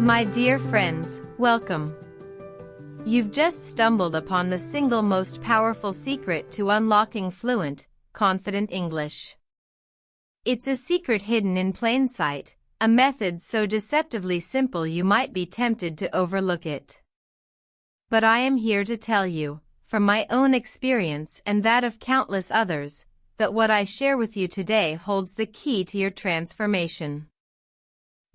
My dear friends, welcome. You've just stumbled upon the single most powerful secret to unlocking fluent, confident English. It's a secret hidden in plain sight, a method so deceptively simple you might be tempted to overlook it. But I am here to tell you, from my own experience and that of countless others, that what I share with you today holds the key to your transformation.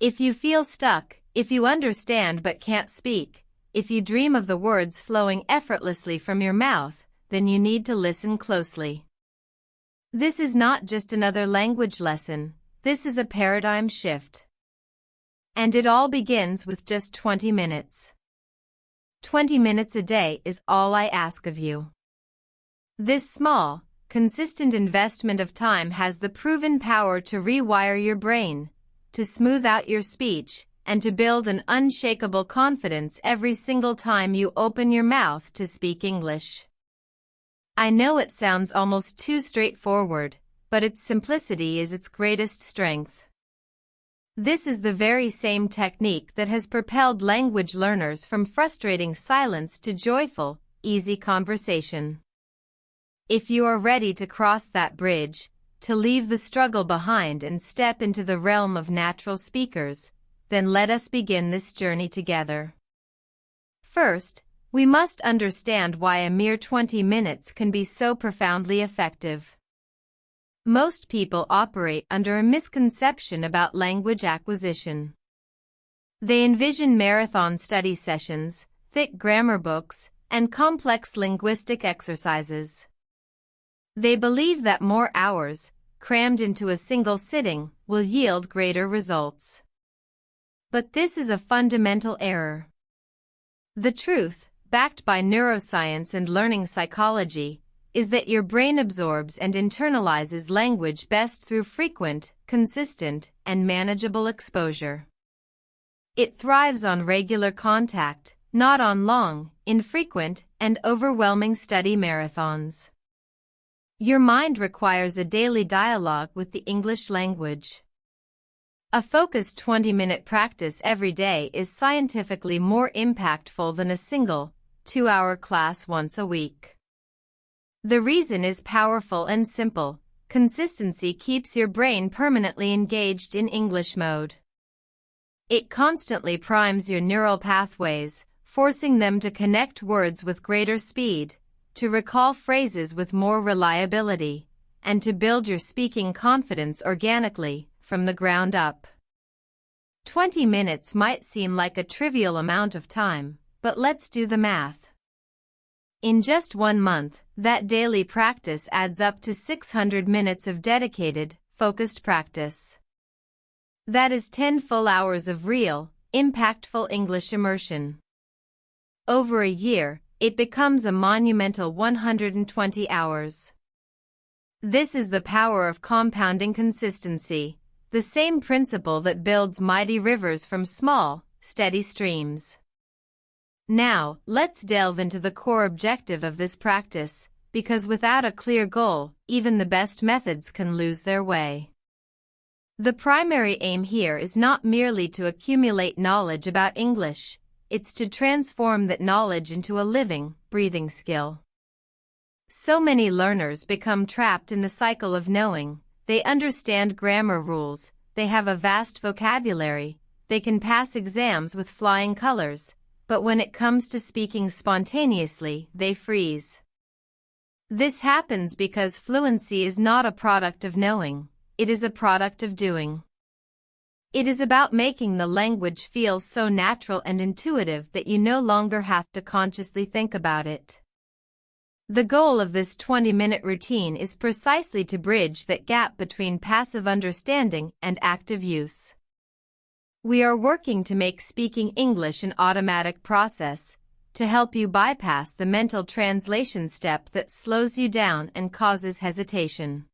If you feel stuck, if you understand but can't speak, if you dream of the words flowing effortlessly from your mouth, then you need to listen closely. This is not just another language lesson, this is a paradigm shift. And it all begins with just 20 minutes. 20 minutes a day is all I ask of you. This small, consistent investment of time has the proven power to rewire your brain, to smooth out your speech, and to build an unshakable confidence every single time you open your mouth to speak English. I know it sounds almost too straightforward, but its simplicity is its greatest strength. This is the very same technique that has propelled language learners from frustrating silence to joyful, easy conversation. If you are ready to cross that bridge, to leave the struggle behind and step into the realm of natural speakers, then let us begin this journey together. First, we must understand why a mere 20 minutes can be so profoundly effective. Most people operate under a misconception about language acquisition. They envision marathon study sessions, thick grammar books, and complex linguistic exercises. They believe that more hours, crammed into a single sitting, will yield greater results. But this is a fundamental error. The truth, backed by neuroscience and learning psychology, is that your brain absorbs and internalizes language best through frequent, consistent, and manageable exposure. It thrives on regular contact, not on long, infrequent, and overwhelming study marathons. Your mind requires a daily dialogue with the English language. A focused 20-minute practice every day is scientifically more impactful than a single, 2-hour class once a week. The reason is powerful and simple. Consistency keeps your brain permanently engaged in English mode. It constantly primes your neural pathways, forcing them to connect words with greater speed, to recall phrases with more reliability, and to build your speaking confidence organically, from the ground up. 20 minutes might seem like a trivial amount of time, but let's do the math. In just 1 month, that daily practice adds up to 600 minutes of dedicated, focused practice. That is 10 full hours of real, impactful English immersion. Over a year, it becomes a monumental 120 hours. This is the power of compounding consistency, the same principle that builds mighty rivers from small, steady streams. Now, let's delve into the core objective of this practice, because without a clear goal, even the best methods can lose their way. The primary aim here is not merely to accumulate knowledge about English, it's to transform that knowledge into a living, breathing skill. So many learners become trapped in the cycle of knowing. They understand grammar rules, they have a vast vocabulary, they can pass exams with flying colors, but when it comes to speaking spontaneously, they freeze. This happens because fluency is not a product of knowing, it is a product of doing. It is about making the language feel so natural and intuitive that you no longer have to consciously think about it. The goal of this 20-minute routine is precisely to bridge that gap between passive understanding and active use. We are working to make speaking English an automatic process, to help you bypass the mental translation step that slows you down and causes hesitation.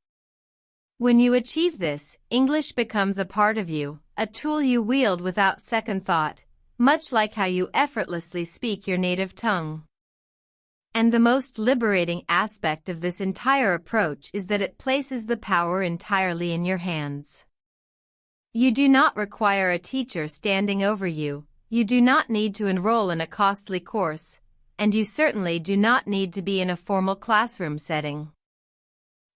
When you achieve this, English becomes a part of you, a tool you wield without second thought, much like how you effortlessly speak your native tongue. And the most liberating aspect of this entire approach is that it places the power entirely in your hands. You do not require a teacher standing over you, you do not need to enroll in a costly course, and you certainly do not need to be in a formal classroom setting.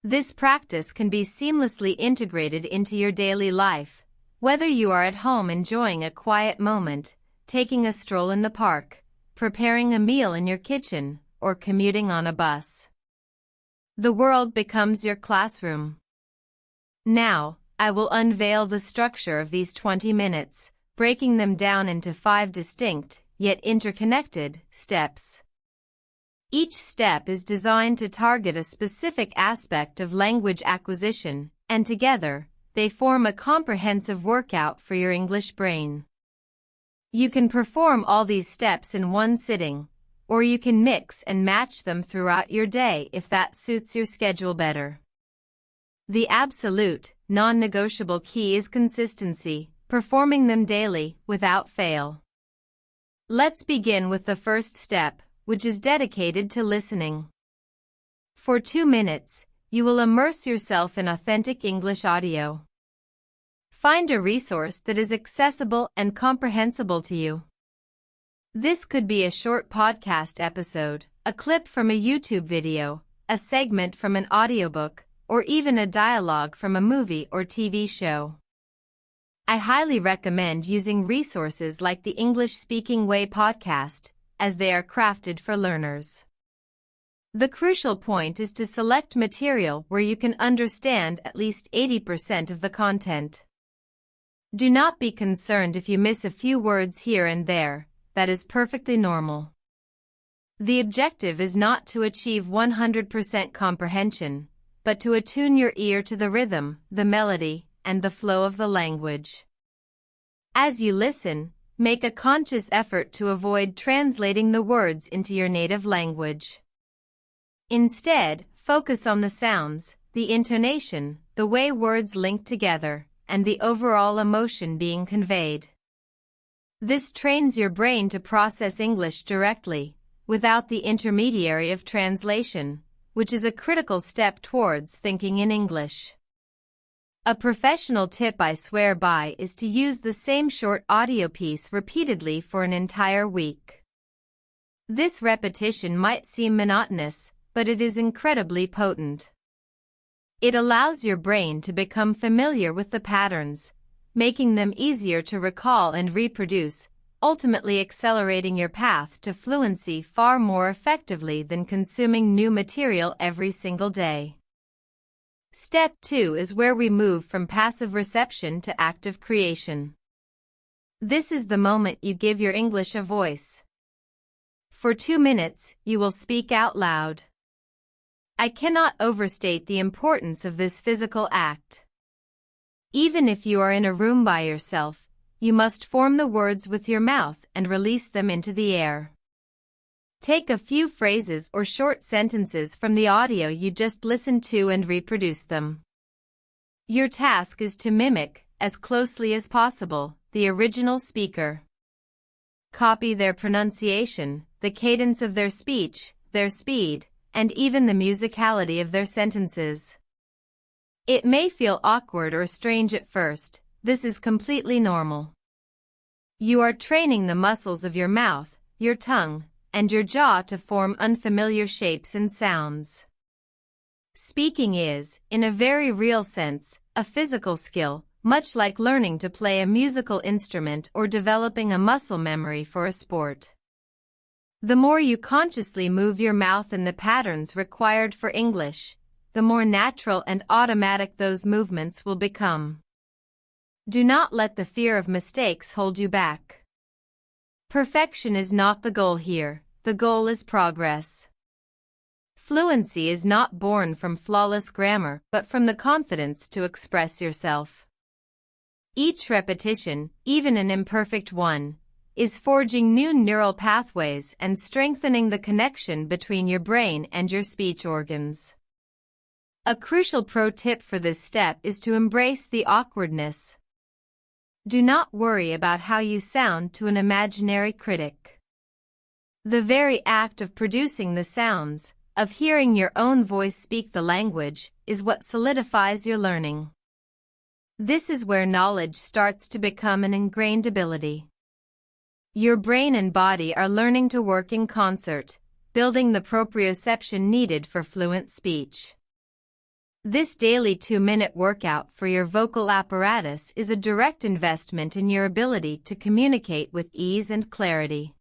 This practice can be seamlessly integrated into your daily life, whether you are at home enjoying a quiet moment, taking a stroll in the park, preparing a meal in your kitchen, or commuting on a bus. The world becomes your classroom. Now, I will unveil the structure of these 20 minutes, breaking them down into 5 distinct, yet interconnected, steps. Each step is designed to target a specific aspect of language acquisition, and together, they form a comprehensive workout for your English brain. You can perform all these steps in one sitting, or you can mix and match them throughout your day if that suits your schedule better. The absolute, non-negotiable key is consistency, performing them daily, without fail. Let's begin with the first step, which is dedicated to listening. For 2 minutes, you will immerse yourself in authentic English audio. Find a resource that is accessible and comprehensible to you. This could be a short podcast episode, a clip from a YouTube video, a segment from an audiobook, or even a dialogue from a movie or TV show. I highly recommend using resources like the English Speaking Way podcast, as they are crafted for learners. The crucial point is to select material where you can understand at least 80% of the content. Do not be concerned if you miss a few words here and there, that is perfectly normal. The objective is not to achieve 100% comprehension, but to attune your ear to the rhythm, the melody, and the flow of the language. As you listen, make a conscious effort to avoid translating the words into your native language. Instead, focus on the sounds, the intonation, the way words link together, and the overall emotion being conveyed. This trains your brain to process English directly, without the intermediary of translation, which is a critical step towards thinking in English. A professional tip I swear by is to use the same short audio piece repeatedly for an entire week. This repetition might seem monotonous, but it is incredibly potent. It allows your brain to become familiar with the patterns, making them easier to recall and reproduce, ultimately accelerating your path to fluency far more effectively than consuming new material every single day. Step 2 is where we move from passive reception to active creation. This is the moment you give your English a voice. For 2 minutes, you will speak out loud. I cannot overstate the importance of this physical act. Even if you are in a room by yourself, you must form the words with your mouth and release them into the air. Take a few phrases or short sentences from the audio you just listened to and reproduce them. Your task is to mimic, as closely as possible, the original speaker. Copy their pronunciation, the cadence of their speech, their speed, and even the musicality of their sentences. It may feel awkward or strange at first. This is completely normal. You are training the muscles of your mouth, your tongue, and your jaw to form unfamiliar shapes and sounds. Speaking is, in a very real sense, a physical skill, much like learning to play a musical instrument or developing a muscle memory for a sport. The more you consciously move your mouth in the patterns required for English, the more natural and automatic those movements will become. Do not let the fear of mistakes hold you back. Perfection is not the goal here, the goal is progress. Fluency is not born from flawless grammar but from the confidence to express yourself. Each repetition, even an imperfect one, is forging new neural pathways and strengthening the connection between your brain and your speech organs. A crucial pro tip for this step is to embrace the awkwardness. Do not worry about how you sound to an imaginary critic. The very act of producing the sounds, of hearing your own voice speak the language, is what solidifies your learning. This is where knowledge starts to become an ingrained ability. Your brain and body are learning to work in concert, building the proprioception needed for fluent speech. This daily 2-minute workout for your vocal apparatus is a direct investment in your ability to communicate with ease and clarity.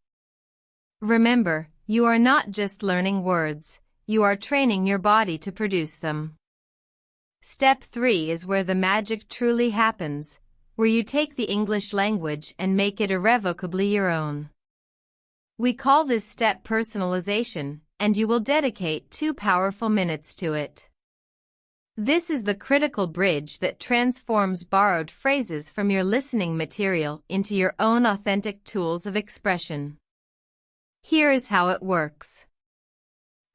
Remember, you are not just learning words, you are training your body to produce them. Step 3 is where the magic truly happens, where you take the English language and make it irrevocably your own. We call this step personalization, and you will dedicate 2 powerful minutes to it. This is the critical bridge that transforms borrowed phrases from your listening material into your own authentic tools of expression. Here is how it works.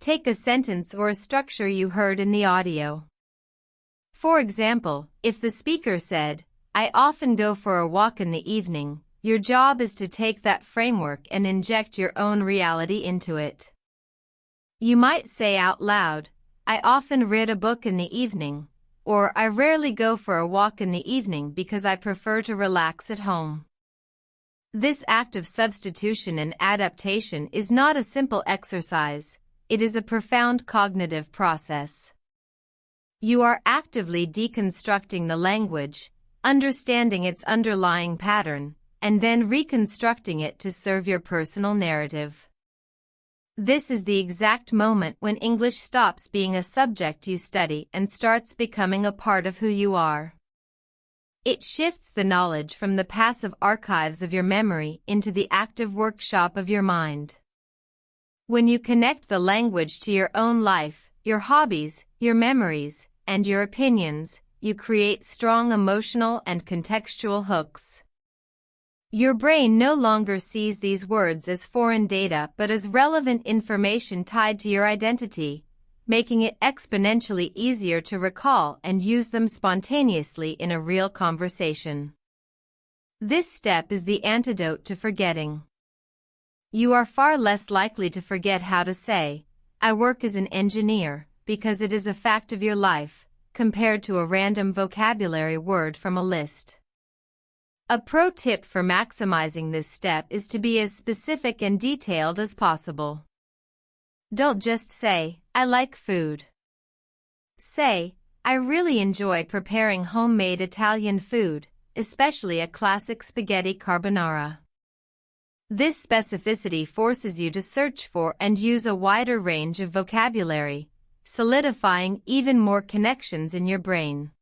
Take a sentence or a structure you heard in the audio. For example, if the speaker said, "I often go for a walk in the evening," your job is to take that framework and inject your own reality into it. You might say out loud, "I often read a book in the evening," or "I rarely go for a walk in the evening because I prefer to relax at home." This act of substitution and adaptation is not a simple exercise, it is a profound cognitive process. You are actively deconstructing the language, understanding its underlying pattern, and then reconstructing it to serve your personal narrative. This is the exact moment when English stops being a subject you study and starts becoming a part of who you are. It shifts the knowledge from the passive archives of your memory into the active workshop of your mind. When you connect the language to your own life, your hobbies, your memories, and your opinions, you create strong emotional and contextual hooks. Your brain no longer sees these words as foreign data but as relevant information tied to your identity, making it exponentially easier to recall and use them spontaneously in a real conversation. This step is the antidote to forgetting. You are far less likely to forget how to say, "I work as an engineer," because it is a fact of your life, compared to a random vocabulary word from a list. A pro tip for maximizing this step is to be as specific and detailed as possible. Don't just say, "I like food." Say, "I really enjoy preparing homemade Italian food, especially a classic spaghetti carbonara." This specificity forces you to search for and use a wider range of vocabulary, solidifying even more connections in your brain.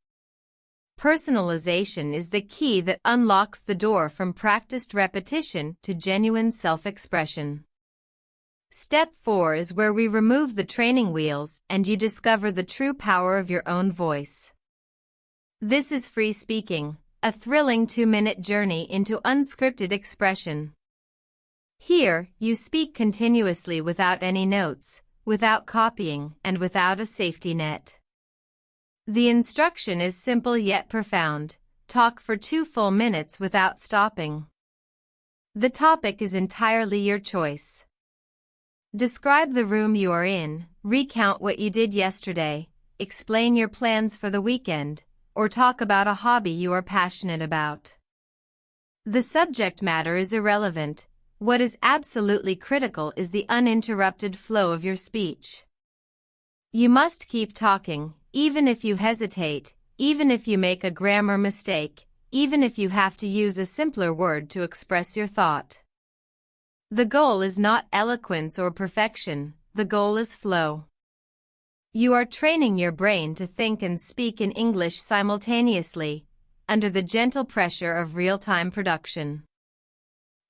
Personalization is the key that unlocks the door from practiced repetition to genuine self-expression. Step 4 is where we remove the training wheels and you discover the true power of your own voice. This is free speaking, a thrilling 2-minute journey into unscripted expression. Here, you speak continuously without any notes, without copying, and without a safety net. The instruction is simple yet profound. Talk for 2 full minutes without stopping. The topic is entirely your choice. Describe the room you are in, recount what you did yesterday, explain your plans for the weekend, or talk about a hobby you are passionate about. The subject matter is irrelevant. What is absolutely critical is the uninterrupted flow of your speech. You must keep talking, even if you hesitate, even if you make a grammar mistake, even if you have to use a simpler word to express your thought. The goal is not eloquence or perfection, the goal is flow. You are training your brain to think and speak in English simultaneously, under the gentle pressure of real-time production.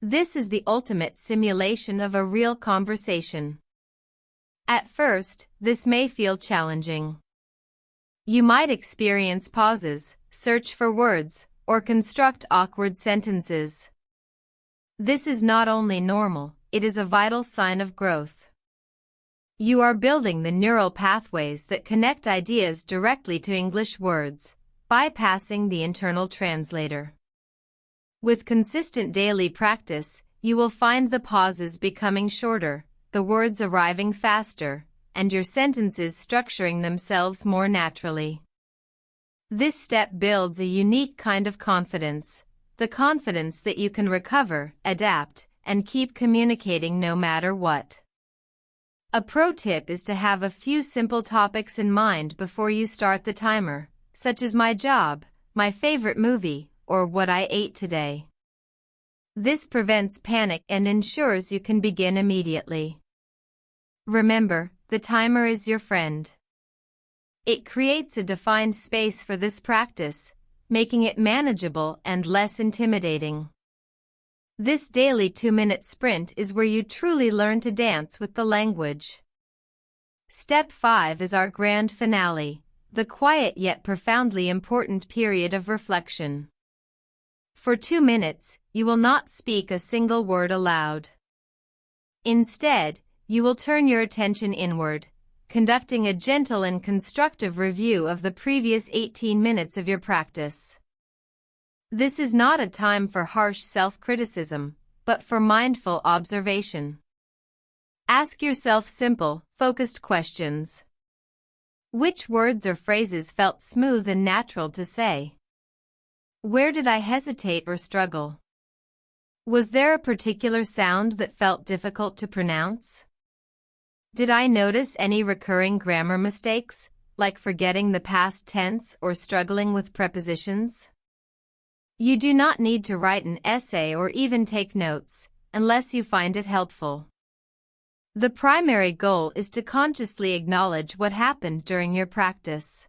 This is the ultimate simulation of a real conversation. At first, this may feel challenging. You might experience pauses, search for words, or construct awkward sentences. This is not only normal, it is a vital sign of growth. You are building the neural pathways that connect ideas directly to English words, bypassing the internal translator. With consistent daily practice, you will find the pauses becoming shorter, the words arriving faster, and your sentences structuring themselves more naturally. This step builds a unique kind of confidence, the confidence that you can recover, adapt, and keep communicating no matter what. A pro tip is to have a few simple topics in mind before you start the timer, such as my job, my favorite movie, or what I ate today. This prevents panic and ensures you can begin immediately. Remember, the timer is your friend. It creates a defined space for this practice, making it manageable and less intimidating. This daily 2-minute sprint is where you truly learn to dance with the language. Step 5 is our grand finale, the quiet yet profoundly important period of reflection. For 2 minutes, you will not speak a single word aloud. Instead, you will turn your attention inward, conducting a gentle and constructive review of the previous 18 minutes of your practice. This is not a time for harsh self-criticism, but for mindful observation. Ask yourself simple, focused questions. Which words or phrases felt smooth and natural to say? Where did I hesitate or struggle? Was there a particular sound that felt difficult to pronounce? Did I notice any recurring grammar mistakes, like forgetting the past tense or struggling with prepositions? You do not need to write an essay or even take notes, unless you find it helpful. The primary goal is to consciously acknowledge what happened during your practice.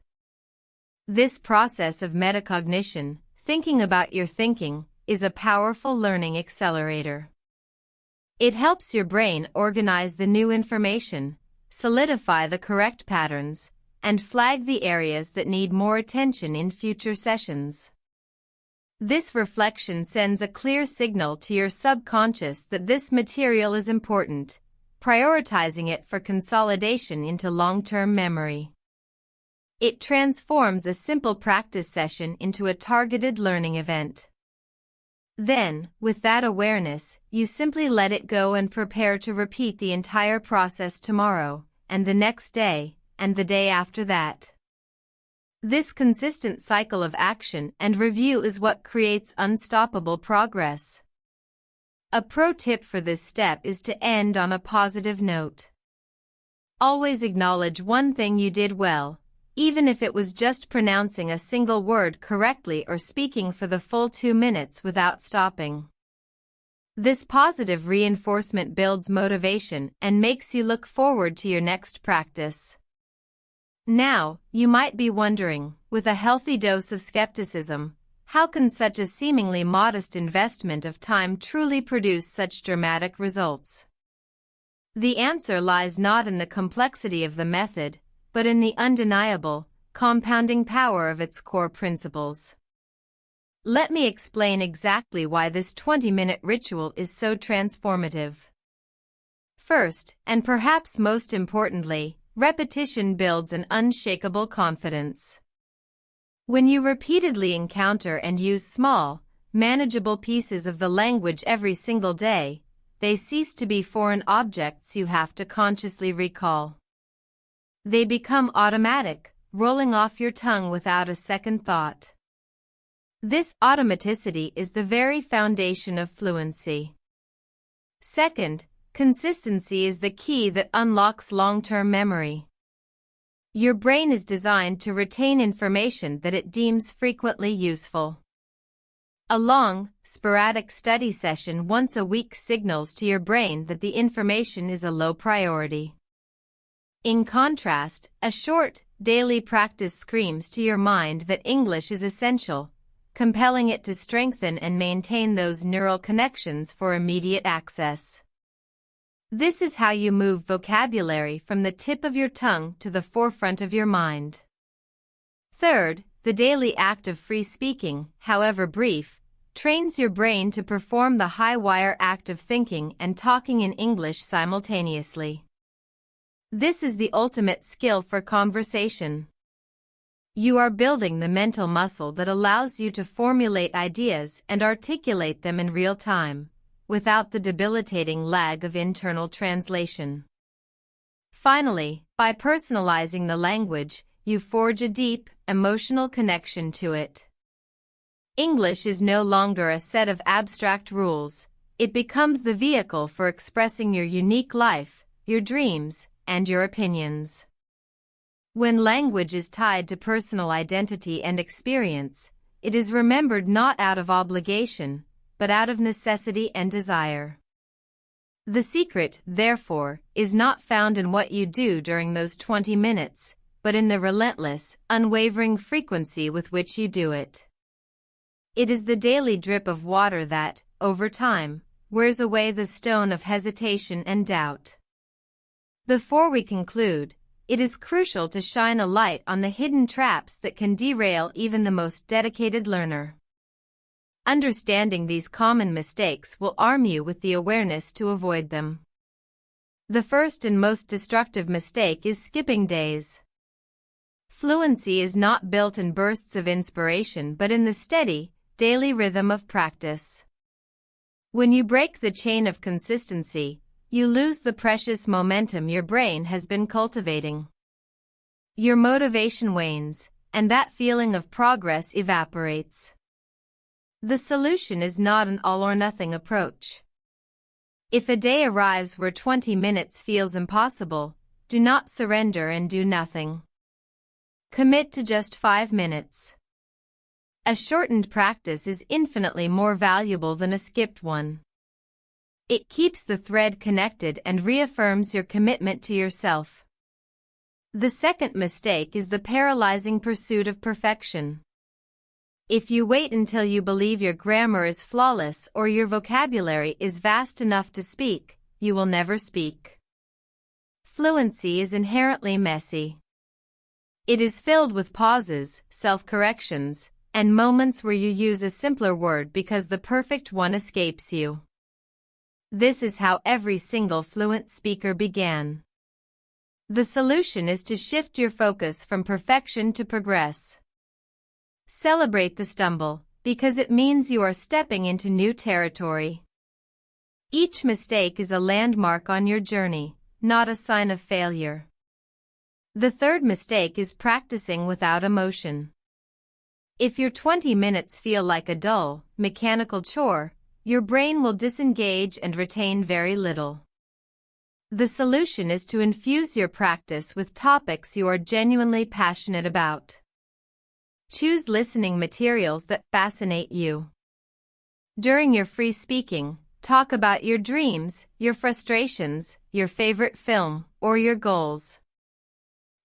This process of metacognition, thinking about your thinking, is a powerful learning accelerator. It helps your brain organize the new information, solidify the correct patterns, and flag the areas that need more attention in future sessions. This reflection sends a clear signal to your subconscious that this material is important, prioritizing it for consolidation into long-term memory. It transforms a simple practice session into a targeted learning event. Then, with that awareness, you simply let it go and prepare to repeat the entire process tomorrow, and the next day, and the day after that. This consistent cycle of action and review is what creates unstoppable progress. A pro tip for this step is to end on a positive note. Always acknowledge one thing you did well, even if it was just pronouncing a single word correctly or speaking for the full 2 minutes without stopping. This positive reinforcement builds motivation and makes you look forward to your next practice. Now, you might be wondering, with a healthy dose of skepticism, how can such a seemingly modest investment of time truly produce such dramatic results? The answer lies not in the complexity of the method, but in the undeniable, compounding power of its core principles. Let me explain exactly why this 20-minute ritual is so transformative. First, and perhaps most importantly, repetition builds an unshakable confidence. When you repeatedly encounter and use small, manageable pieces of the language every single day, they cease to be foreign objects you have to consciously recall. They become automatic, rolling off your tongue without a second thought. This automaticity is the very foundation of fluency. Second, consistency is the key that unlocks long-term memory. Your brain is designed to retain information that it deems frequently useful. A long, sporadic study session once a week signals to your brain that the information is a low priority. In contrast, a short, daily practice screams to your mind that English is essential, compelling it to strengthen and maintain those neural connections for immediate access. This is how you move vocabulary from the tip of your tongue to the forefront of your mind. Third, the daily act of free speaking, however brief, trains your brain to perform the high-wire act of thinking and talking in English simultaneously. This is the ultimate skill for conversation. You are building the mental muscle that allows you to formulate ideas and articulate them in real time, without the debilitating lag of internal translation. Finally, by personalizing the language, you forge a deep, emotional connection to it. English is no longer a set of abstract rules, it becomes the vehicle for expressing your unique life, your dreams, and your opinions. When language is tied to personal identity and experience, it is remembered not out of obligation, but out of necessity and desire. The secret, therefore, is not found in what you do during those 20 minutes, but in the relentless, unwavering frequency with which you do it. It is the daily drip of water that, over time, wears away the stone of hesitation and doubt. Before we conclude, it is crucial to shine a light on the hidden traps that can derail even the most dedicated learner. Understanding these common mistakes will arm you with the awareness to avoid them. The first and most destructive mistake is skipping days. Fluency is not built in bursts of inspiration but in the steady, daily rhythm of practice. When you break the chain of consistency, you lose the precious momentum your brain has been cultivating. Your motivation wanes, and that feeling of progress evaporates. The solution is not an all-or-nothing approach. If a day arrives where 20 minutes feels impossible, do not surrender and do nothing. Commit to just 5 minutes. A shortened practice is infinitely more valuable than a skipped one. It keeps the thread connected and reaffirms your commitment to yourself. The second mistake is the paralyzing pursuit of perfection. If you wait until you believe your grammar is flawless or your vocabulary is vast enough to speak, you will never speak. Fluency is inherently messy. It is filled with pauses, self-corrections, and moments where you use a simpler word because the perfect one escapes you. This is how every single fluent speaker began. The solution is to shift your focus from perfection to progress. Celebrate the stumble, because it means you are stepping into new territory. Each mistake is a landmark on your journey, not a sign of failure. The third mistake is practicing without emotion. If your 20 minutes feel like a dull, mechanical chore, your brain will disengage and retain very little. The solution is to infuse your practice with topics you are genuinely passionate about. Choose listening materials that fascinate you. During your free speaking, talk about your dreams, your frustrations, your favorite film, or your goals.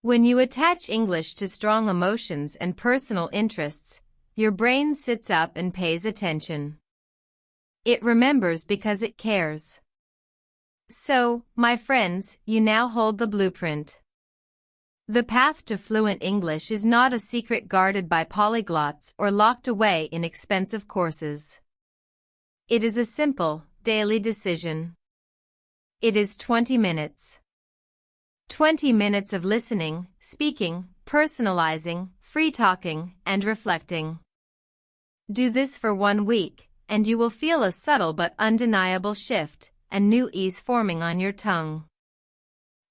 When you attach English to strong emotions and personal interests, your brain sits up and pays attention. It remembers because it cares. So, my friends, you now hold the blueprint. The path to fluent English is not a secret guarded by polyglots or locked away in expensive courses. It is a simple, daily decision. It is 20 minutes. 20 minutes of listening, speaking, personalizing, free talking, and reflecting. Do this for 1 week, and you will feel a subtle but undeniable shift, a new ease forming on your tongue.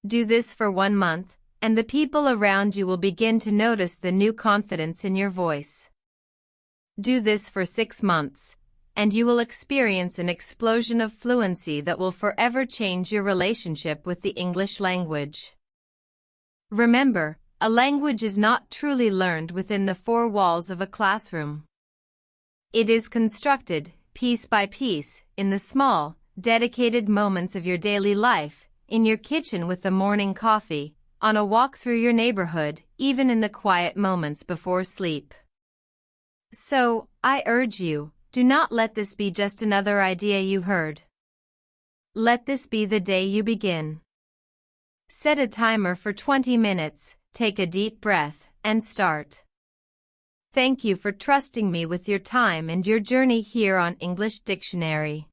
Do this for 1 month, and the people around you will begin to notice the new confidence in your voice. Do this for 6 months, and you will experience an explosion of fluency that will forever change your relationship with the English language. Remember, a language is not truly learned within the 4 walls of a classroom. It is constructed, piece by piece, in the small, dedicated moments of your daily life, in your kitchen with the morning coffee, on a walk through your neighborhood, even in the quiet moments before sleep. So, I urge you, do not let this be just another idea you heard. Let this be the day you begin. Set a timer for 20 minutes, take a deep breath, and start. Thank you for trusting me with your time and your journey here on English Dictionary.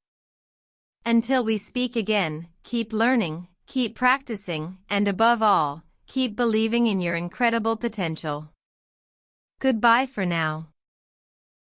Until we speak again, keep learning, keep practicing, and above all, keep believing in your incredible potential. Goodbye for now.